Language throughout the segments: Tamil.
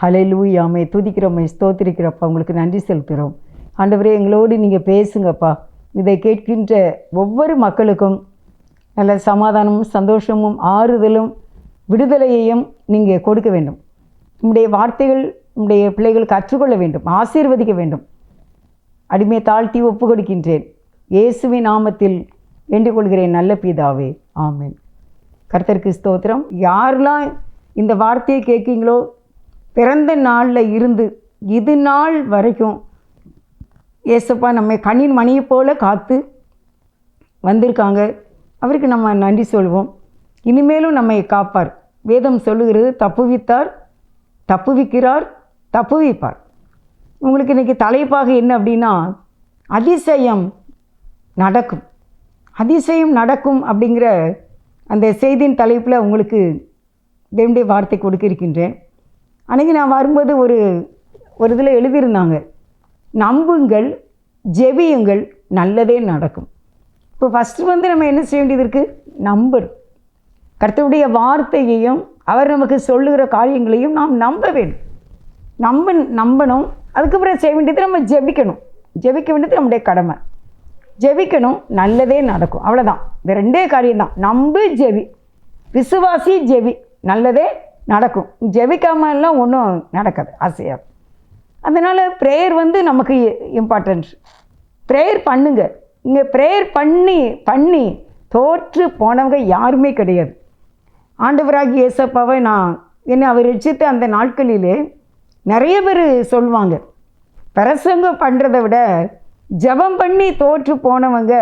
ஹல்லேலூயா. ஆமே துதிக்கிறோம், ஸ்தோத்திரிக்கிறப்பா, உங்களுக்கு நன்றி செலுத்துகிறோம். ஆண்டவரே, எங்களோடு நீங்கள் பேசுங்கப்பா. இதை கேட்கின்ற ஒவ்வொரு மக்களுக்கும் நல்ல சமாதானமும் சந்தோஷமும் ஆறுதலும் விடுதலையையும் நீங்கள் கொடுக்க வேண்டும். உம்முடைய வார்த்தைகள் உம்முடைய பிள்ளைகள் கற்றுக்கொள்ள வேண்டும், ஆசீர்வதிக்க வேண்டும். அடிமை தாழ்த்தி ஒப்பு கொடுக்கின்றேன். இயேசுவின் நாமத்தில் வேண்டிக் கொள்கிறேன் நல்ல பிதாவே, ஆமென். கர்த்தருக்கு ஸ்தோத்திரம். யாரெல்லாம் இந்த வார்த்தையை கேட்கீங்களோ, பிறந்த நாளில் இருந்து இது நாள் வரைக்கும் ஏசப்பா நம்மை கண்ணின் மணியை போல காத்து வந்திருக்காங்க. அவருக்கு நம்ம நன்றி சொல்வோம். இனிமேலும் நம்மை காப்பார். வேதம் சொல்லுகிறது, தப்புவித்தார், தப்புவிக்கிறார், தப்புவிப்பார். உங்களுக்கு இன்றைக்கி தலைப்பாக என்ன அப்படின்னா, அதிசயம் நடக்கும். அதிசயம் நடக்கும் அப்படிங்கிற அந்த செய்தியின் தலைப்பில் உங்களுக்கு தேவனுடைய வார்த்தை கொடுக்க இருக்கின்றேன். அன்றைக்கி நான் வரும்போது ஒரு இதில் எழுதியிருந்தாங்க, நம்புங்கள், ஜெபியுங்கள், நல்லதே நடக்கும். இப்போ ஃபஸ்ட்டு நம்ம என்ன செய்ய வேண்டியது இருக்குது? நம்பணும். கர்த்தருடைய வார்த்தையையும் அவர் நமக்கு சொல்லுகிற காரியங்களையும் நாம் நம்ப வேண்டும். நம்பணும். அதுக்கப்புறம் செய்ய வேண்டியது நம்ம ஜெபிக்கணும். ஜெபிக்க வேண்டியது நம்முடைய கடமை. ஜெபிக்கணும், நல்லதே நடக்கும். அவ்வளோதான். இந்த ரெண்டே காரியம்தான். நம்பு, ஜெபி. விசுவாசி, ஜெபி, நல்லதே நடக்கும். ஜெபிக்காமலாம் ஒன்றும் நடக்காது, ஆசையாக. அதனால் ப்ரேயர் நமக்கு இம்பார்ட்டன்ஸ். ப்ரேயர் பண்ணுங்க. இங்கே ப்ரேயர் பண்ணி தோற்று போனவங்க யாருமே கிடையாது. ஆண்டவராகிய இயேசப்பாவை என்னை அவர் ரட்சித்த அந்த நாட்களிலே நிறைய பேர் சொல்லுவாங்க, பிரசங்கம் பண்ணுறதை விட ஜெபம் பண்ணி தோற்று போனவங்க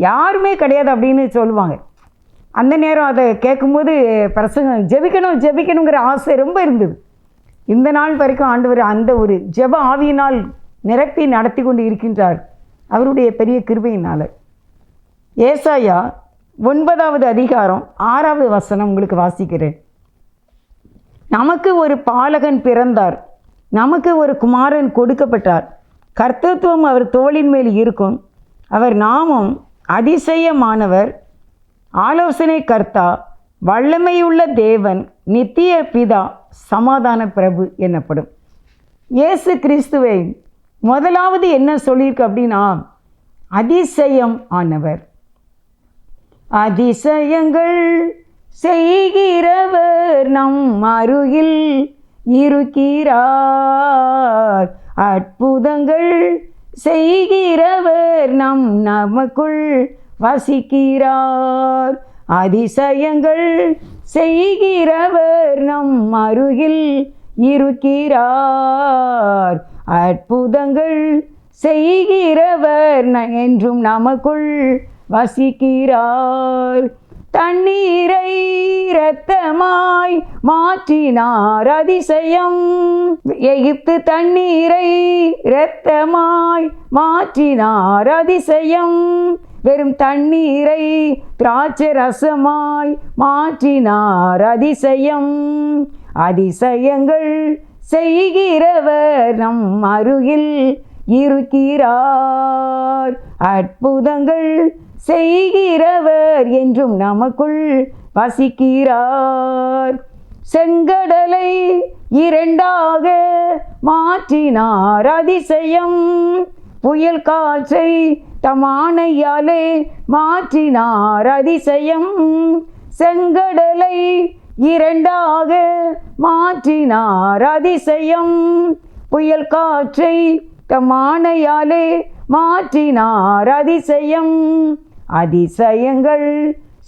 யாருமே கிடையாது அப்படின்னு சொல்லுவாங்க. அந்த நேரம் அதை கேட்கும்போது பிரசங்கம் ஜெபிக்கணுங்கிற ஆசை ரொம்ப இருந்தது. இந்த நாள் வரைக்கும் ஆண்டவர் அந்த ஒரு ஜெப ஆவியினால் நிரப்பி நடத்தி கொண்டு இருக்கின்றார், அவருடைய பெரிய கிருபையினால். ஏசாயா 9வது அதிகாரம் 6வது வசனம் உங்களுக்கு வாசிக்கிறேன். நமக்கு ஒரு பாலகன் பிறந்தார், நமக்கு ஒரு குமாரன் கொடுக்கப்பட்டார், கர்த்தத்துவம் அவர் தோளின் மேல் இருக்கும். அவர் நாமம் அதிசயமானவர், ஆலோசனை கர்த்தா, வல்லமையுள்ள தேவன், நித்திய பிதா, சமாதான பிரபு எனப்படும். இயேசு கிறிஸ்துவை முதலாவது என்ன சொல்லியிருக்கு அப்படின்னா, அதிசயம் ஆனவர். அதிசயங்கள் செய்கிறவர் நம் அருகில் இருக்கிறார், அற்புதங்கள் செய்கிறவர் நமக்குள் வசிக்கிறார். அதிசயங்கள் செய்கிறவர் நம் அருகில் இருக்கிறார், அற்புதங்கள் செய்கிறவர் என்றும் நமக்குள் வசிக்கிறார். தண்ணீரை இரத்தமாய் மாற்றினார், அதிசயம். எகிப்து தண்ணீரை இரத்தமாய் மாற்றினார், அதிசயம். வெறும் தண்ணீரை திராட்சை ரசமாய் மாற்றினார், அதிசயம். அதிசயங்கள் செய்கிறவர் நம் அருகில் இருக்கிறார், அற்புதங்கள் செய்கிறவர் என்றும் நமக்குள் வசிக்கிறார். செங்கடலை இரண்டாக மாற்றினார், அதிசயம். புயல் காற்றை தம் ஆணையாலே மாற்றினார், அதிசயம். செங்கடலை இரண்டாக மாற்றினார், அதிசயம். புயல் காற்றை தம் ஆணையாலே மாற்றினார், அதிசயம். அதிசயங்கள்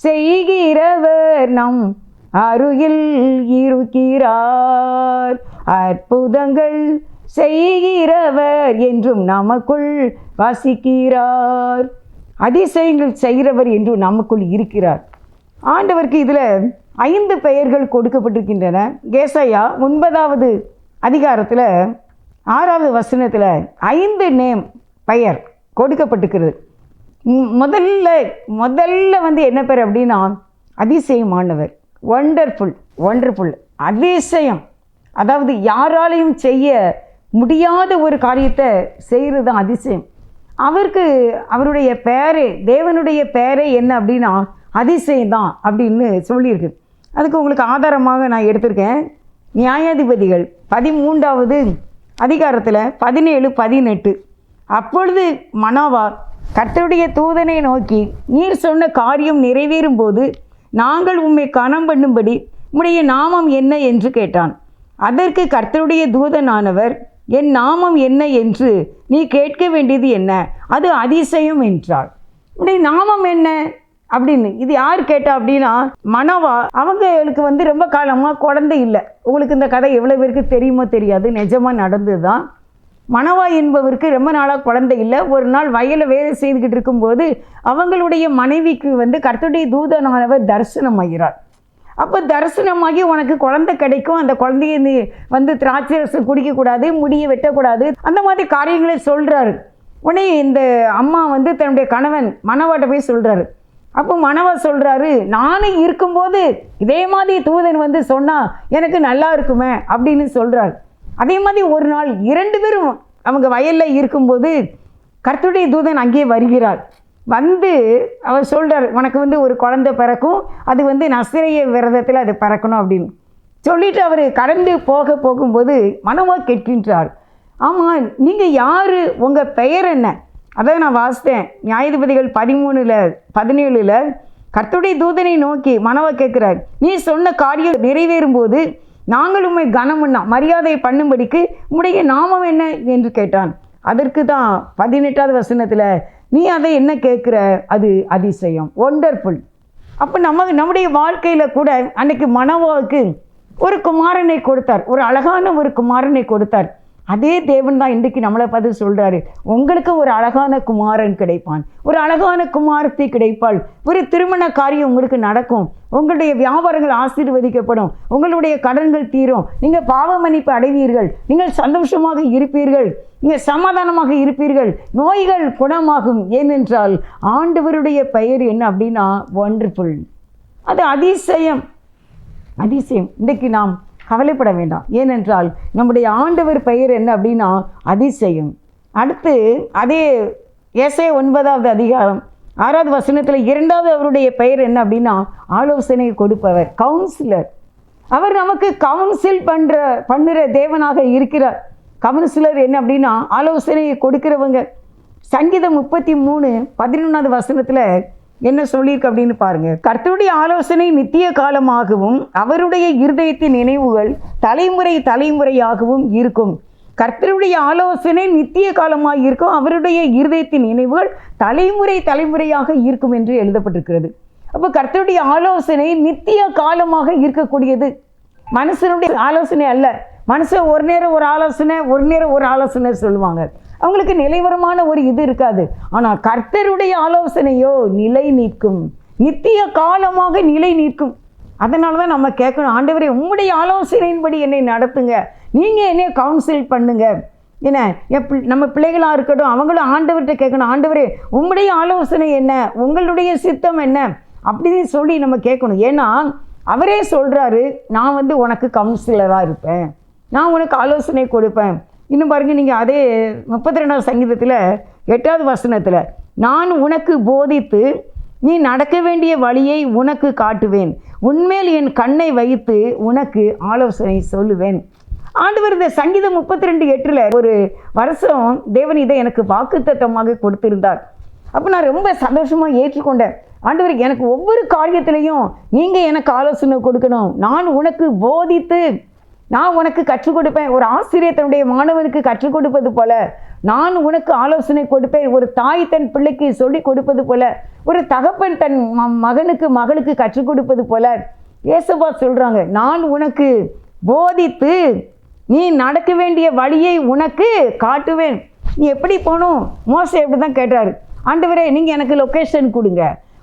செய்கிறவர் நம் அருகில் இருக்கிறார், அற்புதங்கள் செய்கிறவர் என்றும் நமக்குள் வசிக்கிறார். அதிசயங்கள் செய்கிறவர் என்றும் நமக்குள் இருக்கிறார். ஆண்டவருக்கு இதில் 5 பெயர்கள் கொடுக்கப்பட்டிருக்கின்றன. ஏசாயா 9வது அதிகாரத்தில் 6வது வசனத்தில் 5 பெயர் கொடுக்கப்பட்டிருக்கிறது. முதல்ல என்ன பேர் அப்படின்னா, அதிசயமானவர், ஒண்டர்ஃபுல். அதிசயம், அதாவது யாராலையும் செய்ய முடியாத ஒரு காரியத்தை செய்கிறது தான் அதிசயம். அவருடைய பேரே, தேவனுடைய பேரே என்ன அப்படின்னா அதிசயம்தான் அப்படின்னு சொல்லியிருக்கு. அதுக்கு உங்களுக்கு ஆதாரமாக நான் எடுத்திருக்கேன். நியாயாதிபதிகள் 13வது அதிகாரத்தில் 17, 18. அப்பொழுது மனோவா கர்த்தருடைய தூதனை நோக்கி, நீர் சொன்ன காரியம் நிறைவேறும் போது நாங்கள் உம்மை கனம் பண்ணும்படி உம்முடைய நாமம் என்ன என்று கேட்டான். அதற்கு கர்த்தருடைய தூதனானவர், என் நாமம் என்ன என்று நீ கேட்க வேண்டியது என்ன? அது அதிசயம் என்றாள். உடைய நாமம் என்ன அப்படின்னு இது யார் கேட்டா அப்படின்னா மனோவா. அவங்களுக்கு ரொம்ப காலமாக குழந்தை இல்லை. உங்களுக்கு இந்த கதை எவ்வளோ பேருக்கு தெரியுமோ தெரியாது, நிஜமாக நடந்தது தான். மனோவா என்பவருக்கு ரொம்ப நாளாக குழந்தை இல்லை. ஒரு நாள் வயலில் வேலை செய்துக்கிட்டு இருக்கும்போது அவங்களுடைய மனைவிக்கு கர்த்தருடைய தூதனானவர் தரிசனமாகிறார். அப்போ தரிசனமாகி உனக்கு குழந்தை கிடைக்கும், அந்த குழந்தைய நீ திராட்சை ரசம் குடிக்கக்கூடாது, முடியை வெட்டக்கூடாது, அந்த மாதிரி காரியங்களை சொல்கிறாரு. உடனே இந்த அம்மா தன்னுடைய கணவன் மனோவாட்ட போய் சொல்கிறாரு. அப்போ மனோவா சொல்கிறாரு, நானும் இருக்கும்போது இதே மாதிரி தூதன் சொன்னால் எனக்கு நல்லா இருக்குமே அப்படின்னு சொல்கிறார். அதே மாதிரி ஒரு நாள் 2 பேரும் அவங்க வயலில் இருக்கும்போது கர்த்தருடைய தூதன் அங்கே வருகிறார். அவர் சொல்கிறார், உனக்கு ஒரு குழந்தை பிறக்கும், அது நசரேய விரதத்தில் அது பிறக்கணும் அப்படின்னு சொல்லிட்டு அவர் கடந்து போகும்போது மனோவா கேட்கின்றார், ஆமாம் நீங்கள் யார், உங்கள் பெயர் என்ன? அதான் நான் வாசித்தேன். நியாயாதிபதிகள் 13:17 கர்த்தருடைய தூதனை நோக்கி மனோவா கேட்கிறார், நீ சொன்ன காரியம் நிறைவேறும் போது நாங்கள் உம்மை கனம் பண்ண மரியாதை பண்ணும்படிக்கு உம்முடைய நாமம் என்ன என்று கேட்டான். அதற்கு தான் 18வது வசனத்தில், நீ அதை என்ன கேட்குற? அது அதிசயம், ஒண்டர்ஃபுல். அப்போ நம்முடைய வாழ்க்கையில் கூட அன்னைக்கு மனோவாவுக்கு ஒரு குமாரனை கொடுத்தார், ஒரு அழகான ஒரு குமாரனை கொடுத்தார். அதே தேவன் தான் இன்றைக்கு நம்மளை பார்த்து சொல்கிறாரு, உங்களுக்கு ஒரு அழகான குமாரன் கிடைப்பான், ஒரு அழகான குமாரத்தை கிடைப்பாள், ஒரு திருமண காரியம் உங்களுக்கு நடக்கும், உங்களுடைய வியாபாரங்கள் ஆசீர்வதிக்கப்படும், உங்களுடைய கடன்கள் தீரும், நீங்கள் பாவ மன்னிப்பு அடைவீர்கள், நீங்கள் சந்தோஷமாக இருப்பீர்கள், நீங்கள் சமாதானமாக இருப்பீர்கள், நோய்கள் குணமாகும். ஏனென்றால் ஆண்டவருடைய பெயர் என்ன அப்படின்னா ஒண்டர்ஃபுல். அது அதிசயம். இன்றைக்கு நாம் கவலைப்பட வேண்டாம். ஏனென்றால் நம்முடைய ஆண்டவர் பெயர் என்ன அப்படின்னா அதிசயம். அடுத்து அதே ஏசாயா 9வது அதிகாரம் 6வது வசனத்தில் 2வது அவருடைய பெயர் என்ன அப்படின்னா ஆலோசனை கொடுப்பவர், கவுன்சிலர். அவர் நமக்கு கவுன்சில் பண்ணுற தேவனாக இருக்கிறார். கவுன்சிலர் என்ன அப்படின்னா ஆலோசனையை கொடுக்கிறவங்க. சங்கீதம் 33:11வது வசனத்தில் என்ன சொல்லியிருக்கு அப்படின்னு பாருங்க. கர்த்தருடைய ஆலோசனை நித்திய காலமாகவும் அவருடைய இருதயத்தின் நினைவுகள் தலைமுறையாகவும் இருக்கும். கர்த்தருடைய ஆலோசனை நித்திய காலமாக இருக்கும், அவருடைய இருதயத்தின் நினைவுகள் தலைமுறையாக இருக்கும் என்று எழுதப்பட்டிருக்கிறது. அப்போ கர்த்தருடைய ஆலோசனை நித்திய காலமாக இருக்கக்கூடியது. மனுஷனுடைய ஆலோசனை அல்ல. மனுஷன் ஒரு நேரம் ஒரு ஆலோசனை சொல்லுவாங்க, அவங்களுக்கு நிலைவரமான ஒரு இது இருக்காது. ஆனால் கர்த்தருடைய ஆலோசனையோ நிலை நிற்கும், நித்திய காலமாக நிலை நிற்கும். அதனால தான் நம்ம கேட்கணும், ஆண்டவரே உம்முடைய ஆலோசனையின்படி என்னை நடத்துங்க, நீங்கள் என்னை கவுன்சில் பண்ணுங்க. ஏன்னா நம்ம பிள்ளைகளாக இருக்கட்டும், அவங்களும் ஆண்டவர்கிட்ட கேட்கணும், ஆண்டவரே உம்முடைய ஆலோசனை என்ன, உங்களுடைய சித்தம் என்ன அப்படின்னு சொல்லி நம்ம கேட்கணும். ஏன்னா அவரே சொல்கிறாரு, நான் உனக்கு கவுன்சிலராக இருப்பேன், நான் உனக்கு ஆலோசனை கொடுப்பேன். இன்னும் பாருங்கள், நீங்கள் அதே 32வது சங்கீதத்தில் 8வது வசனத்தில், நான் உனக்கு போதித்து நீ நடக்க வேண்டிய வழியை உனக்கு காட்டுவேன், உன்மேல் என் கண்ணை வைத்து உனக்கு ஆலோசனை சொல்லுவேன். ஆண்டவர் இந்த சங்கீதம் 32:8 ஒரு வருஷம் தேவன் இதை எனக்கு வாக்குத்தத்தமாக கொடுத்திருந்தார். அப்போ நான் ரொம்ப சந்தோஷமாக ஏற்றுக்கொண்டேன். ஆண்டவர் எனக்கு ஒவ்வொரு காரியத்திலையும் நீங்கள் எனக்கு ஆலோசனை கொடுக்கணும், நான் உனக்கு போதித்து நான் உனக்கு கற்றுக் கொடுப்பேன். ஒரு ஆசிரியர் தன்னுடைய மாணவனுக்கு கற்றுக் கொடுப்பது போல நான் உனக்கு ஆலோசனை கொடுப்பேன். ஒரு தாய் தன் பிள்ளைக்கு சொல்லி கொடுப்பது போல, ஒரு தகப்பன் தன் மகனுக்கு கற்றுக் கொடுப்பது போல இயேசுவா சொல்கிறாங்க, நான் உனக்கு போதித்து நீ நடக்க வேண்டிய வழியை உனக்கு காட்டுவேன். நீ எப்படி போகணும்? மோசே எப்படி தான் கேட்டார், ஆண்டவரே நீங்கள் எனக்கு லொக்கேஷன் கொடுங்க,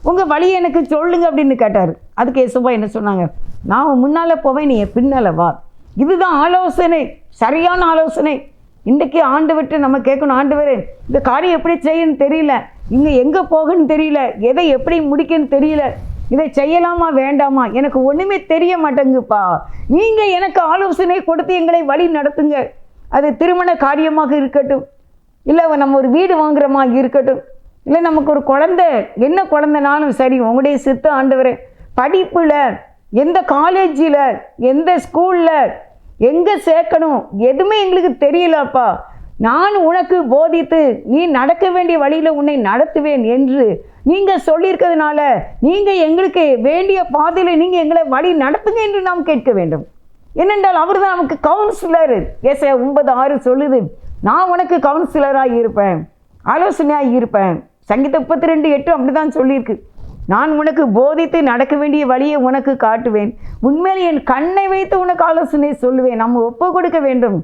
உங்கள் வழியை எனக்கு சொல்லுங்க அப்படின்னு கேட்டார். அதுக்கு இயேசுவா என்ன சொன்னாங்க, நான் முன்னால் போவேன், நீ பின்னால் வா. இதுதான் ஆலோசனை, சரியான ஆலோசனை. இன்றைக்கி ஆண்டவர்கிட்ட நம்ம கேட்கணும், ஆண்டவரே இந்த காரியம் எப்படி செய்யணும்னு தெரியல, எங்கே போகணும்னு தெரியல, எதை எப்படி முடிக்கணும்னு தெரியல, இதை செய்யலாமா வேண்டாமா, எனக்கு ஒன்றுமே தெரிய மாட்டேங்குப்பா, நீங்கள் எனக்கு ஆலோசனை கொடுத்து எங்களை வழி நடத்துங்க. அது திருமண காரியமாக இருக்கட்டும், இல்லை நம்ம ஒரு வீடு வாங்குற மாதிரி இருக்கட்டும், இல்லை நமக்கு ஒரு குழந்தை, என்ன குழந்தைனாலும் சரி, உங்களுடைய சித்த ஆண்டவரே. படிப்பில், எந்த காலேஜில், எந்த ஸ்கூலில், எங்கே சேர்க்கணும் எதுவுமே எங்களுக்கு தெரியலப்பா. நான் உனக்கு போதித்து நீ நடக்க வேண்டிய வழியில் உன்னை நடத்துவேன் என்று நீங்கள் சொல்லியிருக்கிறதுனால நீங்கள் எங்களுக்கு வேண்டிய பாதையில் நீங்கள் எங்களை வழி நடத்துங்க என்று நாம் கேட்க வேண்டும். ஏனென்றால் அவர் தான் நமக்கு கவுன்சிலர். ஏசாயா 9:6 சொல்லுது, நான் உனக்கு கவுன்சிலராக இருப்பேன், ஆலோசனையாக இருப்பேன். சங்கீதம் 32:8 அப்படி தான் சொல்லியிருக்கு. நான் உனக்கு போதித்து நடக்க வேண்டிய வழியை உனக்கு காட்டுவேன், உண்மையிலே என் கண்ணை வைத்து உனக்கு ஆலோசனை சொல்லுவேன். நம்ம ஒப்பு கொடுக்க வேண்டும்.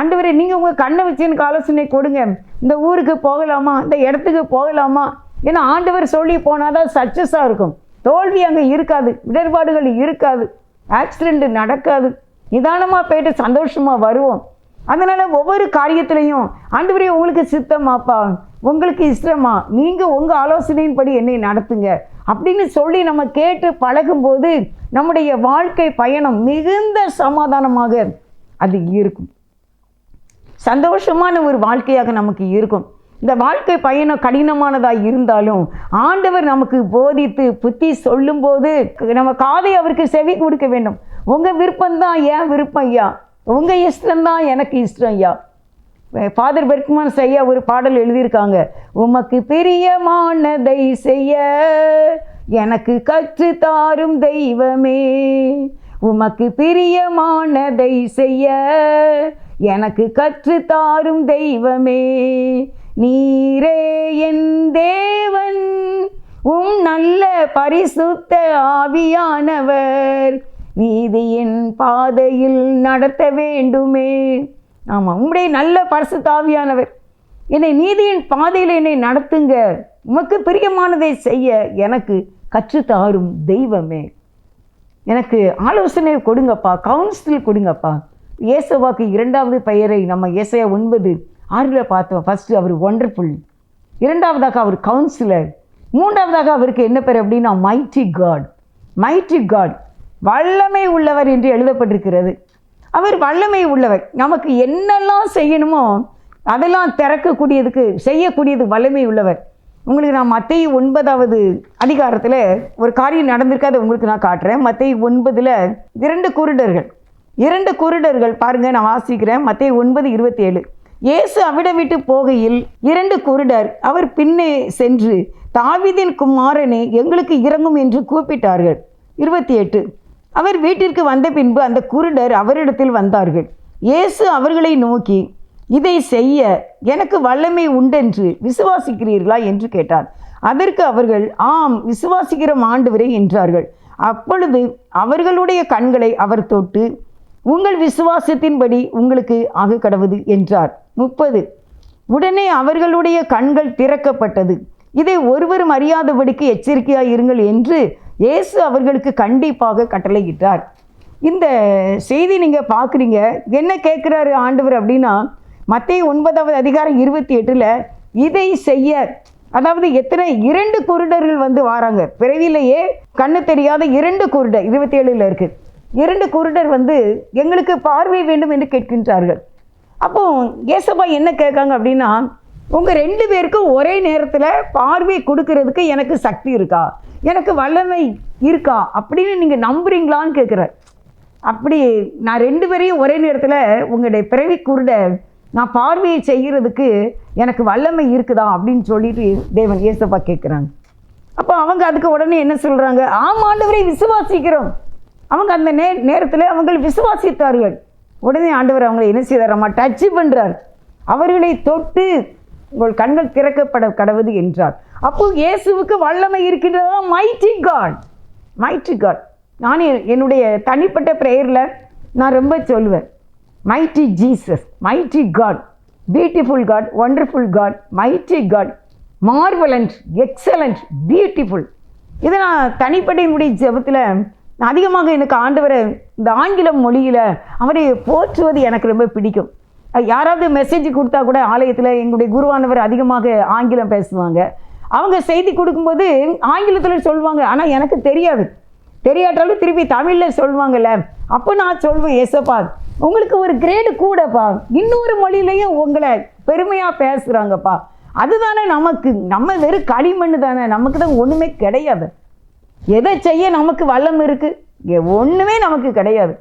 ஆண்டவரே, நீங்கள் உங்கள் கண்ணை வச்சு எனக்கு ஆலோசனை கொடுங்க. இந்த ஊருக்கு போகலாமா, இந்த இடத்துக்கு போகலாமா? ஏன்னா ஆண்டவர் சொல்லி போனால் தான் சக்ஸஸாக இருக்கும். தோல்வி அங்கே இருக்காது, இடர்பாடுகள் இருக்காது, ஆக்சிடெண்ட் நடக்காது. நிதானமாக போயிட்டு சந்தோஷமாக வருவோம். அதனால் ஒவ்வொரு காரியத்திலையும் ஆண்டவரே உங்களுக்கு சித்தமாப்பா, உங்களுக்கு இஷ்டமா, நீங்கள் உங்கள் ஆலோசனையின்படி என்னை நடத்துங்க அப்படின்னு சொல்லி நம்ம கேட்டு பழகும்போது நம்முடைய வாழ்க்கை பயணம் மிகுந்த சமாதானமாக அது இருக்கும். சந்தோஷமான ஒரு வாழ்க்கையாக நமக்கு இருக்கும். இந்த வாழ்க்கை பயணம் கடினமானதாக இருந்தாலும் ஆண்டவர் நமக்கு போதித்து புத்தி சொல்லும்போது நம்ம காதை அவருக்கு செவி கொடுக்க வேண்டும். உங்கள் விருப்பம்தான் என் விருப்பம் ஐயா, உங்கள் இஷ்டம்தான் எனக்கு இஷ்டம் ஐயா. ஃபாதர் பெர்க்மன் ஐயா ஒரு பாடல் எழுதியிருக்காங்க, உமக்கு பிரியமானதை செய்ய எனக்கு கற்று தாரும் தெய்வமே, உமக்கு பிரியமானதை செய்ய எனக்கு கற்று தாரும் தெய்வமே, நீரே என் தேவன், நல்ல பரிசுத்த ஆவியானவர் நீதியின் பாதையில் நடத்த வேண்டுமே. ஆமாம், உம்முடைய நல்ல பரிசுத்த ஆவியானவர் என்னை நீதியின் பாதையில் என்னை நடத்துங்க, உமக்கு பிரியமானதை செய்ய எனக்கு கற்றுத்தாரும் தெய்வமே. எனக்கு ஆலோசனை கொடுங்கப்பா, கவுன்சில் கொடுங்கப்பா. இயேசுவாக்கு 2வது பெயரை நம்ம ஏசாயா 9:6 பார்த்தோம். ஃபர்ஸ்ட் அவர் ஒண்டர்ஃபுல், 2வதாக அவர் கவுன்சிலர், 3வதாக அவருக்கு என்ன பேர் அப்படின்னா மைட்டி காட். மைட்டி காட், வல்லமை உள்ளவர் என்று எழுதப்பட்டிருக்கிறது. அவர் வல்லமை உள்ளவர். நமக்கு என்னெல்லாம் செய்யணுமோ அதெல்லாம் திறக்கக்கூடியதுக்கு செய்யக்கூடியது வல்லமை உள்ளவர். உங்களுக்கு நான் மத்தேயு 9வது அதிகாரத்தில் ஒரு காரியம் நடந்திருக்கு, அதை உங்களுக்கு நான் காட்டுறேன். மத்தேயு 9ல் 2 குருடர்கள் பாருங்கள், நான் வாசிக்கிறேன். மத்தேயு 9:27. இயேசு அவிடம் விட்டு போகையில் 2 குருடர் அவர் பின்னே சென்று, தாவீதின் குமாரனே எங்களுக்கு இறங்கும் என்று கூப்பிட்டார்கள். 28. அவர் வீட்டிற்கு வந்த பின்பு அந்த குருடர் அவரிடத்தில் வந்தார்கள். இயேசு அவர்களை நோக்கி, இதை செய்ய எனக்கு வல்லமை உண்டென்று விசுவாசிக்கிறீர்களா என்று கேட்டார். அதற்கு அவர்கள், ஆம் விசுவாசிக்கிறோம் ஆண்டவரே என்றார்கள். அப்பொழுது அவர்களுடைய கண்களை அவர் தொட்டு, உங்கள் விசுவாசத்தின்படி உங்களுக்கு ஆக கடவுது என்றார். 30. உடனே அவர்களுடைய கண்கள் திறக்கப்பட்டது. இதை ஒருவரும் அறியாதபடிக்கு எச்சரிக்கையாக இருங்கள் என்று இயேசு அவர்களுக்கு கண்டிப்பாக கட்டளையிட்டார். இந்த செய்தி நீங்கள் பார்க்குறீங்க. என்ன கேட்குறாரு ஆண்டவர் அப்படின்னா, மத்தேயு 9வது அதிகாரம் 28ல் இதை செய்ய, அதாவது எத்தனை 2 குருடர்கள் வந்து வராங்க. பிறவிலேயே கண்ணு தெரியாத 2 குருடர், 27ல் இருக்குது. 2 குருடர் வந்து எங்களுக்கு பார்வை வேண்டும் என்று கேட்கின்றார்கள். அப்போ ஏசப்பா என்ன கேட்காங்க அப்படின்னா, உங்கள் 2 பேருக்கும் ஒரே நேரத்தில் பார்வை கொடுக்கறதுக்கு எனக்கு சக்தி இருக்கா, எனக்கு வல்லமை இருக்கா அப்படின்னு நீங்கள் நம்புறீங்களான்னு கேட்குறார். அப்படி நான் 2 பேரையும் ஒரே நேரத்தில் உங்களுடைய பிறவி குருட நான் பார்வையை செய்கிறதுக்கு எனக்கு வல்லமை இருக்குதா அப்படின்னு சொல்லிட்டு தேவன் ஏசப்பா கேட்குறாங்க. அப்போ அவங்க அதுக்கு உடனே என்ன சொல்கிறாங்க, ஆண்டவரை விசுவாசிக்கிறோம். அவங்க அந்த நேரத்தில் அவங்க விசுவாசித்தார்கள். உடனே ஆண்டவர் அவங்களை என்ன செய்தாராமா, டச் பண்ணுறார். அவர்களை தொட்டு உங்கள் கண்கள் திறக்கப்பட கடவுது என்றார். அப்போ இயேசுவுக்கு வல்லமை இருக்கின்றதா? Mighty God, mighty God. நான் என்னுடைய தனிப்பட்ட ப்ரேயரில் நான் ரொம்ப சொல்லுவேன், mighty Jesus, mighty God, beautiful God, wonderful God, mighty God, marvellous, excellent, beautiful. இதை நான் தனிப்பட்ட என்னுடைய ஜெபத்தில் அதிகமாக எனக்கு ஆண்டவரை இந்த ஆங்கில மொழியில் அவரை போற்றுவது எனக்கு ரொம்ப பிடிக்கும். யாராவது மெசேஜ் கொடுத்தா கூட ஆலயத்தில் எங்களுடைய குருவானவர் அதிகமாக ஆங்கிலம் பேசுவாங்க. அவங்க செய்தி கொடுக்கும்போது ஆங்கிலத்தில் சொல்லுவாங்க, ஆனால் எனக்கு தெரியாட்டாலும் திருப்பி தமிழில் சொல்லுவாங்கல்ல. அப்போ நான் சொல்வேன், ஏசப்பா உங்களுக்கு ஒரு கிரேடு கூடப்பா, இன்னொரு மொழியிலையும் உங்களை பெருமையாக பேசுகிறாங்கப்பா. அதுதானே நமக்கு, நம்ம வெறும் களிமண் தானே, நமக்கு தான் ஒன்றுமே கிடையாது. எதை செய்ய நமக்கு வல்லம் இருக்குது? ஒன்றுமே நமக்கு கிடையாது.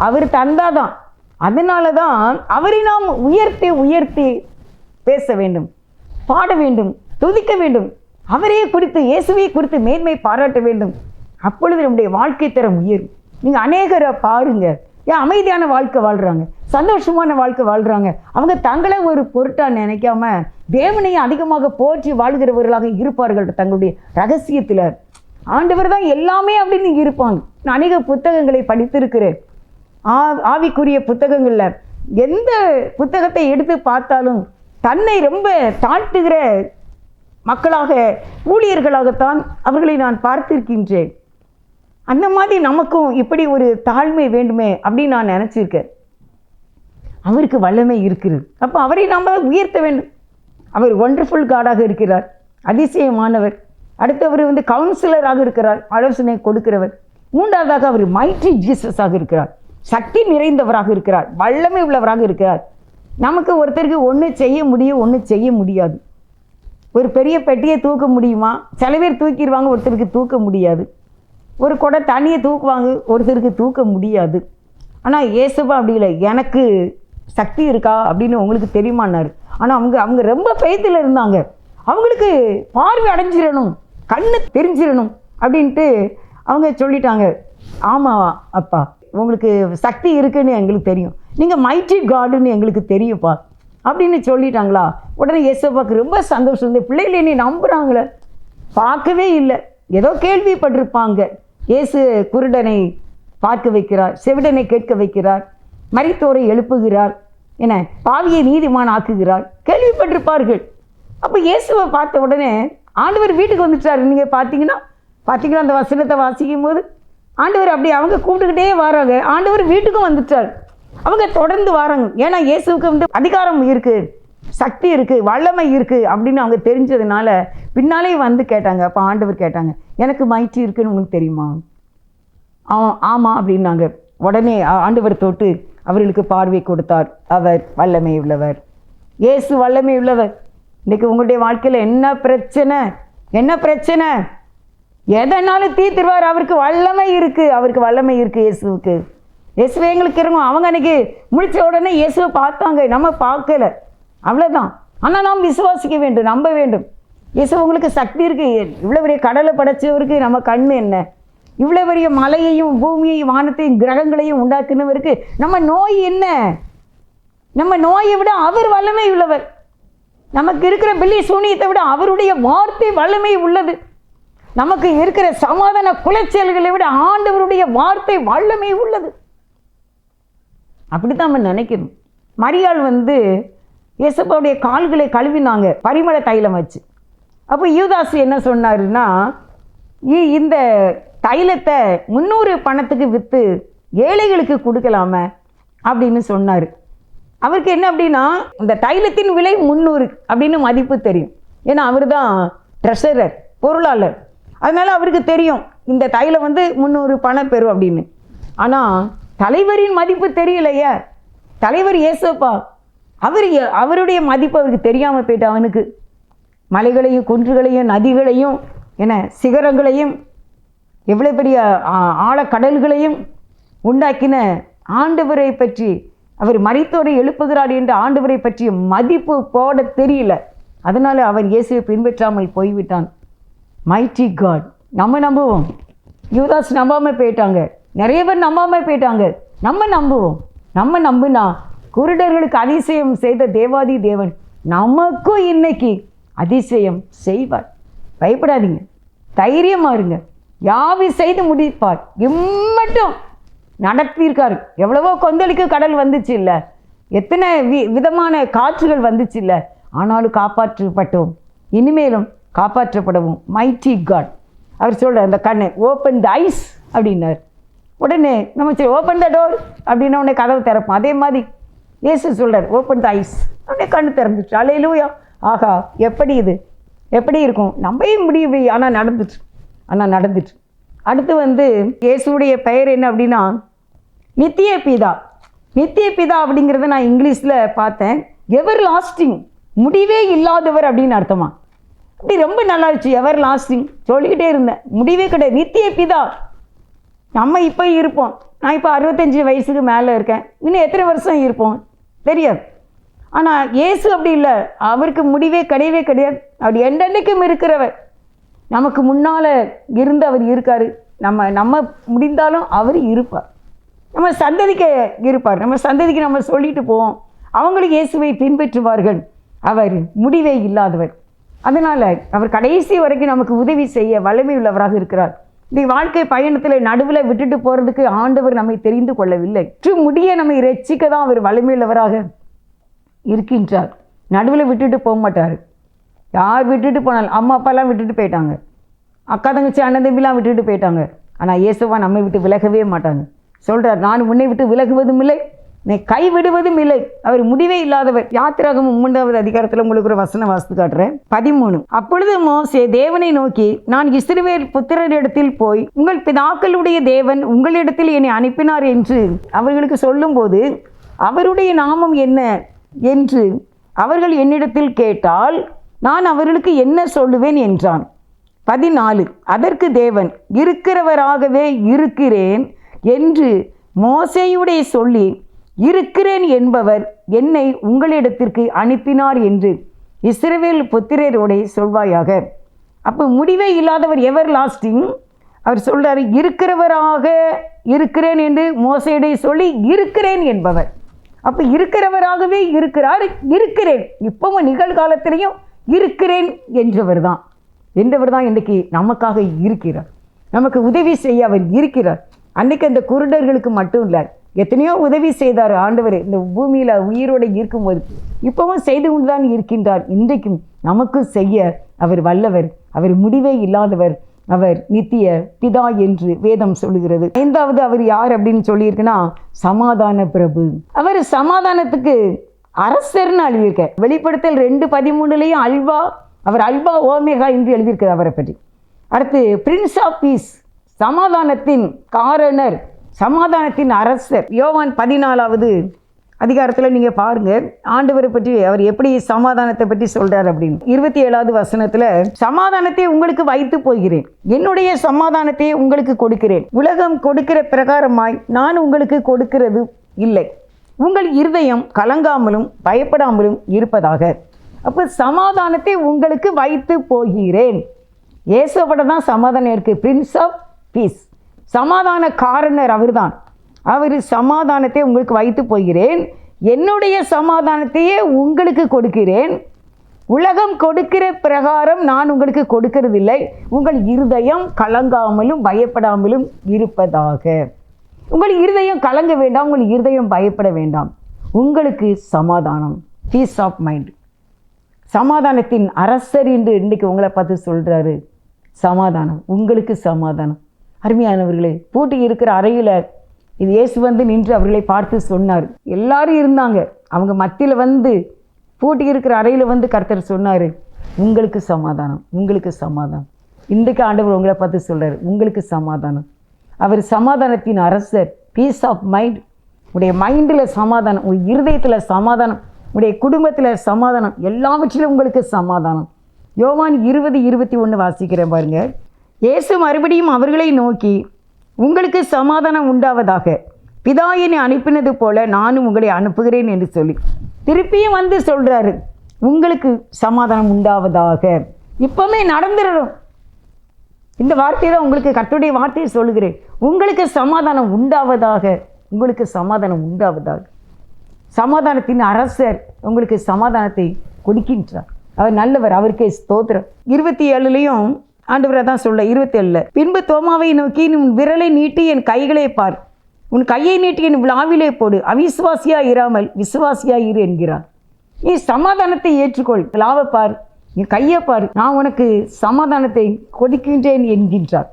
அவர் தந்தாதான். அதனால தான் அவரை நாம் உயர்த்தி உயர்த்தி பேச வேண்டும், பாட வேண்டும், துதிக்க வேண்டும். அவரே குறித்து, இயேசுவை குறித்து மேன்மை பாராட்ட வேண்டும். அப்பொழுது நம்முடைய வாழ்க்கை தரம் உயரும். நீங்கள் அநேகரை பாருங்க, ஏன் அமைதியான வாழ்க்கை வாழ்கிறாங்க, சந்தோஷமான வாழ்க்கை வாழ்கிறாங்க. அவங்க தங்களை ஒரு பொருட்டாக நினைக்காம தேவனையும் அதிகமாக போற்றி வாழ்கிறவர்களாக இருப்பார்கள். தங்களுடைய ரகசியத்தில் ஆண்டவர் தான் எல்லாமே அப்படின்னு இருப்பாங்க. நான் அநேக புத்தகங்களை படித்திருக்கிறேன். ஆவிக்குரிய புத்தகங்களில் எந்த புத்தகத்தை எடுத்து பார்த்தாலும் தன்னை ரொம்ப தாழ்த்துகிற மக்களாக, ஊழியர்களாகத்தான் அவர்களை நான் பார்த்திருக்கின்றேன். அந்த மாதிரி நமக்கும் இப்படி ஒரு தாழ்மை வேண்டுமே அப்படின்னு நான் நினச்சிருக்கேன். அவருக்கு வல்லமை இருக்குது. அப்போ அவரை நாம் உயர்த்த வேண்டும். அவர் ஒண்டர்ஃபுல் காடாக இருக்கிறார், அதிசயமானவர். அடுத்தவர் கவுன்சிலராக இருக்கிறார், ஆலோசனை கொடுக்கிறவர். மூன்றாவதாக அவர் மைட்டி ஜீசஸாக இருக்கிறார், சக்தி நிறைந்தவராக இருக்கிறார், வல்லமை உள்ளவராக இருக்கிறார். நமக்கு ஒருத்தருக்கு ஒன்று செய்ய முடியும், ஒன்று செய்ய முடியாது. ஒரு பெரிய பெட்டியை தூக்க முடியுமா? சில பேர் தூக்கிடுவாங்க, ஒருத்தருக்கு தூக்க முடியாது. ஒரு குடை தண்ணியை தூக்குவாங்க, ஒருத்தருக்கு தூக்க முடியாது. ஆனால் இயேசுவா அப்படி இல்லை. எனக்கு சக்தி இருக்கா அப்படின்னு உங்களுக்கு தெரியுமான்னாரு. ஆனால் அவங்க ரொம்ப பெய்த்தில் இருந்தாங்க. அவங்களுக்கு பார்வை அடைஞ்சிடணும், கண்ணு தெரிஞ்சிடணும் அப்படின்ட்டு அவங்க சொல்லிட்டாங்க. ஆமாம் அப்பா, உங்களுக்கு சக்தி இருக்குன்னு எங்களுக்கு தெரியும், நீங்கள் மைட்டி காடுன்னு எங்களுக்கு தெரியும்ப்பா அப்படின்னு சொல்லிட்டாங்களா. உடனே இயேசுவாக்கு ரொம்ப சந்தோஷம். இந்த பிள்ளைகள் என்னை நம்புகிறாங்களே, பார்க்கவே இல்லை, ஏதோ கேள்விப்பட்டிருப்பாங்க. இயேசு குருடனை பார்க்க வைக்கிறார், செவிடனை கேட்க வைக்கிறார், மரித்தோரை எழுப்புகிறார், என்ன பாவியை நீதிமான் ஆக்குகிறார், கேள்விப்பட்டிருப்பார்கள். அப்போ இயேசுவை பார்த்த உடனே ஆண்டவர் வீட்டுக்கு வந்துட்டார். நீங்கள் பார்த்தீங்கன்னா அந்த வசனத்தை வாசிக்கும் போது ஆண்டவர் அப்படி அவங்க கூப்பிட்டுக்கிட்டே வராங்க. ஆண்டவர் வீட்டுக்கும் வந்துட்டார். அவங்க தொடர்ந்து வராங்க. ஏன்னா இயேசுவுக்கு அதிகாரம் இருக்குது, சக்தி இருக்குது, வல்லமை இருக்குது அப்படின்னு அவங்க தெரிஞ்சதுனால பின்னாலே வந்து கேட்டாங்க. அப்போ ஆண்டவர் கேட்டாங்க, எனக்கு மைட்டி இருக்குன்னு உங்களுக்கு தெரியுமா? ஆமாம் அப்படின்னாங்க. உடனே ஆண்டவர் தொட்டு அவர்களுக்கு பார்வை கொடுத்தார். அவர் வல்லமை உள்ளவர், இயேசு வல்லமை உள்ளவர். இன்றைக்கி உங்களுடைய வாழ்க்கையில் என்ன பிரச்சனை எதனாலும் தீர்த்துருவார். அவருக்கு வல்லமை இருக்குது, இயேசுவை எங்களுக்கு இறங்கும். அவங்க அன்றைக்கி முடித்த உடனே இயேசுவை பார்த்தாங்க, நம்ம பார்க்கல, அவ்வளோதான். ஆனால் நாம் விசுவாசிக்க வேண்டும், நம்ப வேண்டும். இயேசு உங்களுக்கு சக்தி இருக்குது. இவ்வளோ பெரிய கடலை படைச்சவருக்கு நம்ம கண்ணு என்ன? இவ்வளோ பெரிய மலையையும் பூமியையும் வானத்தையும் கிரகங்களையும் உண்டாக்குனவருக்கு நம்ம நோய் என்ன? நம்ம நோயை விட அவர் வல்லமை உள்ளவர். நமக்கு இருக்கிற பில்லி சூனியத்தை விட அவருடைய வார்த்தை வல்லமை உள்ளது. நமக்கு இருக்கிற சமாதான குலைச்சல்களை விட ஆண்டவருடைய வார்த்தை வல்லமை உள்ளது. அப்படித்தான் நம்ம நினைக்கணும். மரியாள் இயேசுப்பாவுடைய கால்களை கழுவினாங்க பரிமள தைலம் வச்சு. அப்போ யூதாசு என்ன சொன்னாருன்னா, இந்த தைலத்தை 300 பணத்துக்கு விற்று ஏழைகளுக்கு கொடுக்கலாமே அப்படின்னு சொன்னார். அவருக்கு என்ன அப்படின்னா, இந்த தைலத்தின் விலை 300 அப்படின்னு மதிப்பு தெரியும். ஏன்னா அவர் தான் ட்ரெஷரர், பொருளாளர். அதனால் அவருக்கு தெரியும் இந்த தைலம் 300 பணம் பெறும் அப்படின்னு. ஆனால் தலைவரின் மதிப்பு தெரியலையே. தலைவர் இயேசுப்பா, அவருடைய மதிப்பு அவருக்கு தெரியாமல் போயிட்டு, அவனுக்கு மலைகளையும் குன்றுகளையும் நதிகளையும் சிகரங்களையும் எவ்வளோ பெரிய ஆழக்கடல்களையும் உண்டாக்கின ஆண்டவரை பற்றி, அவர் மரித்தோரை எழுப்புகிறார் என்ற ஆண்டவரை பற்றிய மதிப்பு போட தெரியல. அதனால் அவன் இயேசுவை பின்பற்றாமல் போய்விட்டான். மைட்டி காட் நம்ம நம்புவோம். யூதாஸ் நம்பாமல் போயிட்டாங்க, நிறைய பேர் நம்பாமல் போயிட்டாங்க. நம்ம நம்புவோம். நம்ம நம்புனா குருடர்களுக்கு அதிசயம் செய்த தேவாதி தேவன் நமக்கும் இன்னைக்கு அதிசயம் செய்வார். பயப்படாதீங்க, தைரியமாக இருங்க. யாவி செய்து முடிப்பார். இம்மட்டும் நடத்தியிருக்காரு. எவ்வளவோ கொந்தளிக்கு கடல் வந்துச்சு இல்லை, எத்தனை விதமான காற்றுகள் வந்துச்சு இல்லை, ஆனாலும் காப்பாற்றப்பட்டோம், இனிமேலும் காப்பாற்றப்படவும். மைட்டி காட் அவர் சொல்கிற அந்த கண்ணை ஓப்பன் த ஐஸ் அப்படின்னார். உடனே நம்ம சரி ஓப்பன் த டோர் அப்படின்னா உடனே கதவு திறப்போம். அதே மாதிரி இயேசு சொல்கிறார் ஓப்பன் த ஐஸ், உடனே கண்ணு திறந்துச்சு. அல்லேலூயா. ஆகா, எப்படி இருக்கும்? நம்பவே முடியவே, ஆனால் நடந்துட்டு. அடுத்து இயேசுடைய பெயர் என்ன அப்படின்னா நித்திய பிதா. நித்திய பிதா அப்படிங்கிறத நான் இங்கிலீஷில் பார்த்தேன். எவர் லாஸ்டிங், முடிவே இல்லாதவர் அப்படின்னு அர்த்தமா. அப்படி ரொம்ப நல்லா இருந்துச்சு. எவர் லாஸ்டிங் சொல்லிக்கிட்டே இருந்தேன், முடிவே கிடையாது. நித்திய பிதா, நம்ம இப்போ இருப்போம், நான் இப்போ 65 வயசுக்கு மேலே இருக்கேன், இன்னும் எத்தனை வருஷம் இருப்போம் தெரியாது. ஆனால் இயேசு அப்படி இல்லை, அவருக்கு முடிவே கிடையவே கிடையாது. அவர் என்றென்றைக்கும் இருக்கிறவர். நமக்கு முன்னால் இருந்து அவர் இருக்கார். நம்ம முடிந்தாலும் அவர் இருப்பார். நம்ம சந்ததிக்கு இருப்பார். நம்ம சந்ததிக்கு நம்ம சொல்லிட்டு போவோம், அவங்களுக்கு இயேசுவை பின்பற்றுவார்கள். அவர் முடிவே இல்லாதவர். அதனால் அவர் கடைசி வரைக்கும் நமக்கு உதவி செய்ய வல்லமை உள்ளவராக இருக்கிறார். இந்த வாழ்க்கை பயணத்தில் நடுவில் விட்டுட்டு போகிறதுக்கு ஆண்டவர் நம்மை தெரிந்து கொள்ளவில்லை. முடிய நம்மை ரட்சிக்க தான் அவர் வல்லமை உள்ளவராக இருக்கின்றார். நடுவில் விட்டுட்டு போக மாட்டார். யார் விட்டுட்டு போனாலும், அம்மா அப்பாலாம் விட்டுட்டு போயிட்டாங்க, அக்கா தங்கச்சி அண்ணன் தம்பிலாம் விட்டுட்டு போயிட்டாங்க. ஆனால் இயேசுவா நம்மை விட்டு விலகவே மாட்டாங்க. சொல்கிறார், நான் உன்னை விட்டு விலகுவதும் இல்லை, நீ கைவிடுவதும் இல்லை. அவர் முடிவே இல்லாதவர். யாத்திராகமம் 3வது அதிகாரத்தில் உங்களுக்கு ஒரு வசனம் வாசித்து காட்டுறேன். 13. அப்பொழுது மோசே தேவனை நோக்கி, நான் இஸ்ரவேல் புத்திரரிடத்தில் போய் உங்கள் பிதாக்களுடைய தேவன் உங்களிடத்தில் என்னை அனுப்பினார் என்று அவர்களுக்கு சொல்லும்போது, அவருடைய நாமம் என்ன என்று அவர்கள் என்னிடத்தில் கேட்டால் நான் அவர்களுக்கு என்ன சொல்லுவேன் என்றான். 14. அதற்கு தேவன், இருக்கிறவராகவே இருக்கிறேன் என்று மோசேயுடைய சொல்லி, இருக்கிறேன் என்பவர் என்னை உங்களிடத்திற்கு அனுப்பினார் என்று இஸ்ரவேல் புத்திரரோடே சொல்வாயாக. அப்போ முடிவே இல்லாதவர், எவர் லாஸ்டிங். அவர் சொல்கிறார், இருக்கிறவராக இருக்கிறேன் என்று மோசேயுடைய சொல்லி, இருக்கிறேன் என்பவர். அப்போ இருக்கிறவராகவே இருக்கிறார். இருக்கிறேன், இப்பவும் நிகழ்காலத்திலையும் இருக்கிறேன் என்றவர் தான் இன்றைக்கு நமக்காக இருக்கிறார். நமக்கு உதவி செய்ய அவர் இருக்கிறார். அன்றைக்கு அந்த குருடர்களுக்கு மட்டும் இல்லை, எத்தனையோ உதவி செய்தார் ஆண்டவர் இந்த பூமியில் உயிரோடு இருக்கும்போது. இப்பவும் செய்து கொண்டு தான் இருக்கின்றார். இன்றைக்கும் நமக்கு செய்ய அவர் வல்லவர். அவர் முடிவே இல்லாதவர். அவர் நித்திய பிதா என்று வேதம் சொல்லுகிறது. 5வது அவர் யார் அப்படின்னு சொல்லியிருக்குன்னா, சமாதான பிரபு. அவர் சமாதானத்துக்கு அரசர்னு எழுதியிருக்க. வெளிப்படுத்தல் 2:13 அவர் அல்பா ஓமேகா என்று எழுதியிருக்கிறது அவரை பற்றி. அடுத்து பிரின்ஸ் ஆஃப் பீஸ், சமாதானத்தின் காரணர், சமாதானத்தின் அரசர். யோவான் 14வது அதிகாரத்தில் நீங்கள் பாருங்கள், ஆண்டவரை பற்றி அவர் எப்படி சமாதானத்தை பற்றி சொல்கிறார் அப்படின்னு. 27வது வசனத்தில், சமாதானத்தை உங்களுக்கு வைத்து போகிறேன், என்னுடைய சமாதானத்தை உங்களுக்கு கொடுக்கிறேன், உலகம் கொடுக்கிற பிரகாரமாய் நான் உங்களுக்கு கொடுக்கிறது இல்லை, உங்கள் இருதயம் கலங்காமலும் பயப்படாமலும் இருப்பதாக. அப்போ சமாதானத்தை உங்களுக்கு வைத்து போகிறேன். இயேசுவோட தான் சமாதானம் இருக்குது. பிரின்ஸ் ஆஃப் பீஸ், சமாதான காரணர் அவர் தான். அவர் சமாதானத்தை உங்களுக்கு வைத்து போகிறேன், என்னுடைய சமாதானத்தையே உங்களுக்கு கொடுக்கிறேன், உலகம் கொடுக்கிற பிரகாரம் நான் உங்களுக்கு கொடுக்கறதில்லை, உங்கள் இருதயம் கலங்காமலும் பயப்படாமலும் இருப்பதாக. உங்கள் இருதயம் கலங்க வேண்டாம், உங்கள் இருதயம் பயப்பட வேண்டாம், உங்களுக்கு சமாதானம், பீஸ் ஆஃப் மைண்ட். சமாதானத்தின் அரசர் என்று இன்றைக்கு உங்களை பார்த்து சொல்கிறாரு. சமாதானம், உங்களுக்கு சமாதானம். அருமையானவர்களே, பூட்டி இருக்கிற அறையில் இது இயேசு வந்து நின்று அவர்களை பார்த்து சொன்னார். எல்லாரும் இருந்தாங்க, அவங்க மத்தியில் பூட்டி இருக்கிற அறையில் கர்த்தர் சொன்னார், உங்களுக்கு சமாதானம், உங்களுக்கு சமாதானம். இன்றைக்கு ஆண்டவர் உங்களை பார்த்து சொல்கிறார், உங்களுக்கு சமாதானம். அவர் சமாதானத்தின் அரசர், பீஸ் ஆஃப் மைண்ட். உடைய மைண்டில் சமாதானம், உங்கள் இருதயத்தில் சமாதானம், உடைய குடும்பத்தில் சமாதானம், எல்லாவற்றிலும் உங்களுக்கு சமாதானம். யோவான் 20:21 வாசிக்கிறேன் பாருங்க. இயேசு மறுபடியும் அவர்களை நோக்கி, உங்களுக்கு சமாதானம் உண்டாவதாக, பிதா என்னை அனுப்பினது போல நானும் உங்களை அனுப்புகிறேன் என்று சொல்லி திருப்பியும் சொல்கிறாரு, உங்களுக்கு சமாதானம் உண்டாவதாக. இப்போமே நடந்துடும். இந்த வார்த்தையை தான் உங்களுக்கு கர்த்தருடைய வார்த்தையை சொல்லுகிறேன், உங்களுக்கு சமாதானம் உண்டாவதாக, உங்களுக்கு சமாதானம் உண்டாவதாக. சமாதானத்தின் அரசர் உங்களுக்கு சமாதானத்தை கொடுக்கின்றார். அவர் நல்லவர், அவருக்கே ஸ்தோத்திரம். 27லையும் ஆண்டவரை தான் சொல்ல. 27 பின்பு தோமாவை நோக்கி, உன் விரலை நீட்டி என் கைகளை பார், உன் கையை நீட்டி என் விழாவிலே போடு, அவிசுவாசியா இராமல் விசுவாசியா இரு என்கிறார். நீ சமாதானத்தை ஏற்றுக்கொள், விழாவை பார், நீ கையை பார், நான் உனக்கு சமாதானத்தை கொடுக்கின்றேன் என்கின்றார்.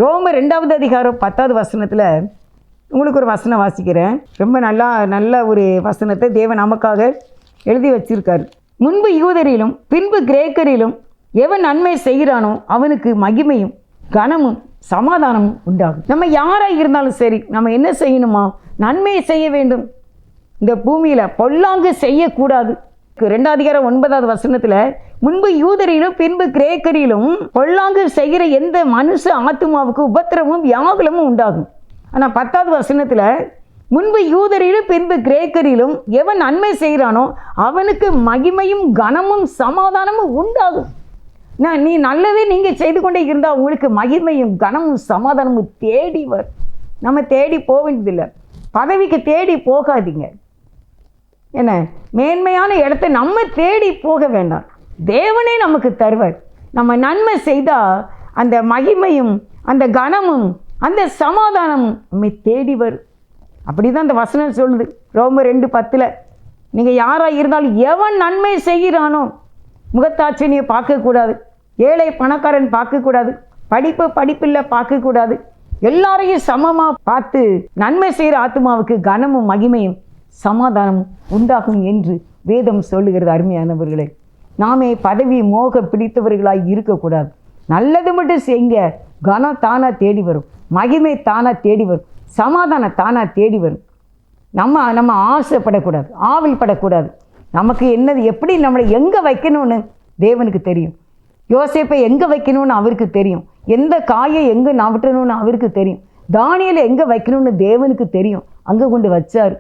ரோமர் 2வது அதிகாரம் 10வது வசனத்தில் உங்களுக்கு ஒரு வசனம் வாசிக்கிறேன். ரொம்ப நல்ல ஒரு வசனத்தை தேவன் நமக்காக எழுதி வச்சிருக்காரு. முன்பு யூதரிலும் பின்பு கிரேக்கரிலும் எவன் நன்மை செய்கிறானோ அவனுக்கு மகிமையும் கனமும் சமாதானமும் உண்டாகும். நம்ம யாராக இருந்தாலும் சரி, நம்ம என்ன செய்யணுமா? நன்மையை செய்ய வேண்டும். இந்த பூமியில் பொல்லாங்கு செய்யக்கூடாது. 2வது அதிகாரம் 9வது வசனத்தில், முன்பு யூதரிலும் பின்பு கிரேக்கரிலும் பொல்லாங்கு செய்கிற எந்த மனுஷ ஆத்துமாவுக்கு உபத்திரமும் வியாகுலமும் உண்டாகும். ஆனால் 10வது வசனத்தில் முன்பு யூதரிலும் பின்பு கிரேக்கரிலும் எவன் நன்மை செய்கிறானோ அவனுக்கு மகிமையும் கனமும் சமாதானமும் உண்டாகும். நீ நல்லதே நீங்கள் செய்து கொண்டே இருந்தால் உங்களுக்கு மகிமையும் கனமும் சமாதானமும் தேடி வரும். நம்ம தேடி போக வேண்டியதில்லை, பதவிக்கு தேடி போகாதீங்க. என்ன மேன்மையான இடத்த நம்ம தேடி போக வேண்டாம், தேவனே நமக்கு தருவார். நம்ம நன்மை செய்தால் அந்த மகிமையும் அந்த கனமும் அந்த சமாதானமும் நம்மை தேடி வரும். அப்படி தான் அந்த வசனம் சொல்லுது ரோமர் 2:10. நீங்கள் யாராக இருந்தாலும் எவன் நன்மை செய்கிறானோ, முகத்தாட்சினியை பார்க்கக்கூடாது, ஏழை பணக்காரன் பார்க்கக்கூடாது, படிப்பில்லை பார்க்கக்கூடாது, எல்லாரையும் சமமாக பார்த்து நன்மை செய்கிற ஆத்மாவுக்கு கனமும் மகிமையும் சமாதானமும் உண்டாகும் என்று வேதம் சொல்லுகிறது. அருமையானவர்களே, நாமே பதவி மோக பிடித்தவர்களாய் இருக்கக்கூடாது. நல்லது மட்டும் செய்யுங்க, கனம் தானாக தேடி வரும், மகிமை தானாக தேடி வரும், சமாதானம் தானாக தேடி வரும். நம்ம ஆசைப்படக்கூடாது, ஆவல் படக்கூடாது. நமக்கு என்னது எப்படி நம்மளை எங்கே வைக்கணும்னு தேவனுக்கு தெரியும். யோசேப்பை எங்கே வைக்கணும்னு அவருக்கு தெரியும். எந்த காயை எங்கே நவட்டணும்னு அவருக்கு தெரியும். தானியேலை எங்கே வைக்கணும்னு தேவனுக்கு தெரியும். அங்கே கொண்டு வச்சார்.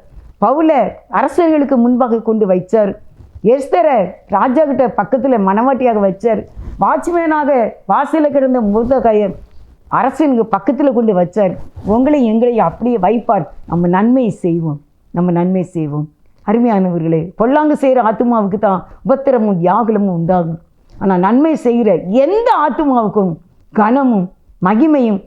பவுலை அரசர்களுக்கு முன்பாக கொண்டு வைச்சார். எஸ்தரை ராஜா கிட்ட பக்கத்தில் மணவாட்டியாக வச்சார். வாட்ச்மேனாக வாசலில் கிடந்த முருதகாயை அரசனுக்கு பக்கத்தில் கொண்டு வச்சார். உங்களையும் எங்களையும் அப்படியே வைப்பார். நம்ம நன்மை செய்வோம், நம்ம நன்மை செய்வோம். அருமையானவர்களே, பொல்லாங்கு செய்கிற ஆத்மாவுக்கு தான் உபத்திரமும் வியாகுலமும் உண்டாகும். ஆனால் நன்மை செய்கிற எந்த ஆத்மாவுக்கும் கனமும் மகிமையும்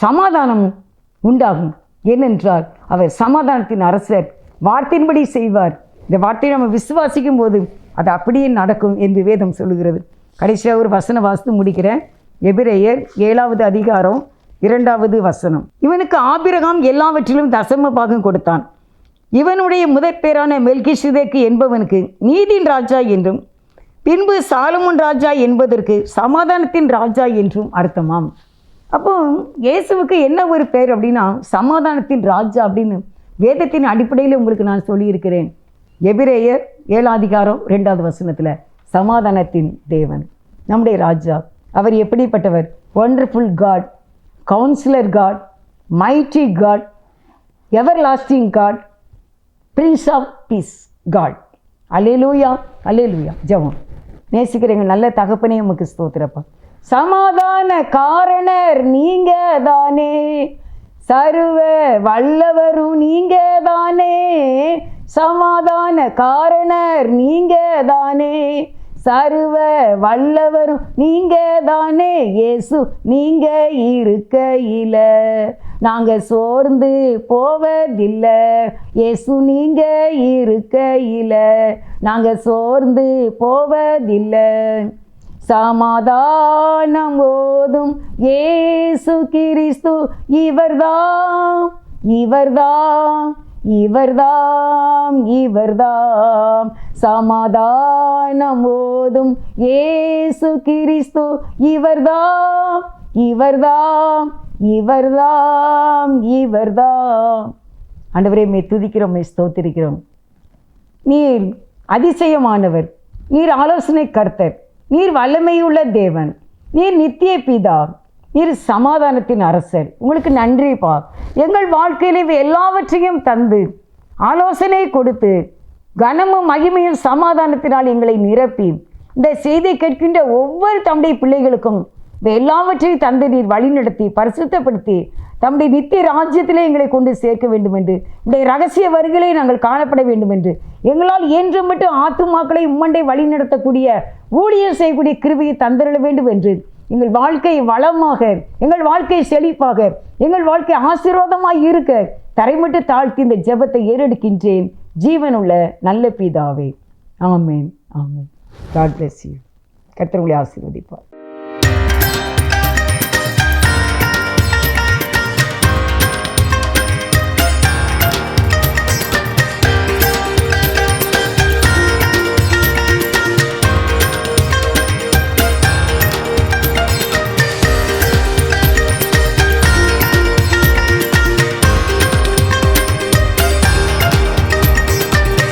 சமாதானமும் உண்டாகும். ஏனென்றால் அவர் சமாதானத்தின் அரசர், வார்த்தையின்படி செய்வார். இந்த வார்த்தையை நம்ம விசுவாசிக்கும் போது அது அப்படியே நடக்கும் என்று வேதம் சொல்லுகிறது. கடைசியாக ஒரு வசனம் வாசித்து முடிக்கிறேன். எபிரேயர் 7வது அதிகாரம் 2வது வசனம். இவனுக்கு ஆபிரகாம் எல்லாவற்றிலும் தசம பாகம் கொடுத்தான். இவனுடைய முதற்பேரான மெல்கிசேதேக்கு என்பவனுக்கு நீதியின் ராஜா என்றும் பின்பு சாலமோன் ராஜா என்பதற்கு சமாதானத்தின் ராஜா என்றும் அர்த்தமாம். அப்போ இயேசுவுக்கு என்ன ஒரு பேர் அப்படின்னா சமாதானத்தின் ராஜா அப்படின்னு வேதத்தின் அடிப்படையில் உங்களுக்கு நான் சொல்லியிருக்கிறேன். எபிரேயர் 7வது அதிகாரம் 2வது வசனத்தில் சமாதானத்தின் தேவன் நம்முடைய ராஜா. அவர் எப்படிப்பட்டவர்? Wonderful God, counsellor God, mighty God, everlasting God, prince of peace God. அல்லேலூயா, அல்லேலூயா. ஜெபம். நேசிக்கிறீங்க நல்ல தகப்பனே, உமக்கு ஸ்தோத்திரப்பா. சமாதான காரணர் நீங்க தானே, சர்வ வல்லவரும் நீங்க தானே, சமாதான காரணர் நீங்க தானே, சர்வ வல்லவரும் நீங்க தானே. இயேசு நீங்க இருக்கையில நாங்க சோர்ந்து போவதில்லை. இயேசு நீங்க இருக்கையில நாங்க சோர்ந்து போவதில்லை. சமாதானம் ஓதும் இயேசு கிறிஸ்து இவர்தாம், இவர்தாம், இவர்தாம், இவர்தாம். சமாதானம் ஓதும் இயேசு கிறிஸ்து இவர்தாம், இவர்தாம், இவர்தாம், இவர்தாம். ஆண்டவரே, மே துதிக்கிறோம், மே ஸ்தோத்திரிக்கிறோம். நீர் அதிசயமானவர், நீர் ஆலோசனை கர்த்தர், நீர் வல்லமையுள்ள தேவன், நீர் நித்திய பிதா, நீர் சமாதானத்தின் அரசர். உங்களுக்கு நன்றிப்பா. எங்கள் வாழ்க்கையில் இவை எல்லாவற்றையும் தந்து ஆலோசனை கொடுத்து கனமும் மகிமையும் சமாதானத்தினால் எங்களை நிரப்பி இந்த செய்தியை கேட்கின்ற ஒவ்வொரு தம்முடைய பிள்ளைகளுக்கும் இவை எல்லாவற்றையும் தந்து நீர் வழிநடத்தி பரிசுத்தப்படுத்தி தம்முடைய நித்திய ராஜ்யத்திலே எங்களை கொண்டு சேர்க்க வேண்டும் என்று, உடைய ரகசிய வருகளை நாங்கள் காணப்பட வேண்டும் என்று, எங்களால் இயன்ற மட்டும் ஆத்துமாக்களை உம்மண்டை வழி நடத்தக்கூடிய ஊழியர் செய்யக்கூடிய கிருபையை தந்திரள வேண்டும் என்று, எங்கள் வாழ்க்கை வளமாக, எங்கள் வாழ்க்கை செழிப்பாக, எங்கள் வாழ்க்கை ஆசீர்வாதமாக இருக்க தரைமட்டு தாழ்த்தி இந்த ஜெபத்தை ஏறெடுக்கின்றேன் ஜீவனுள்ள நல்ல பிதாவே. ஆமென், ஆமென். God bless you. கர்த்தர் உங்களை ஆசீர்வதிப்பார்.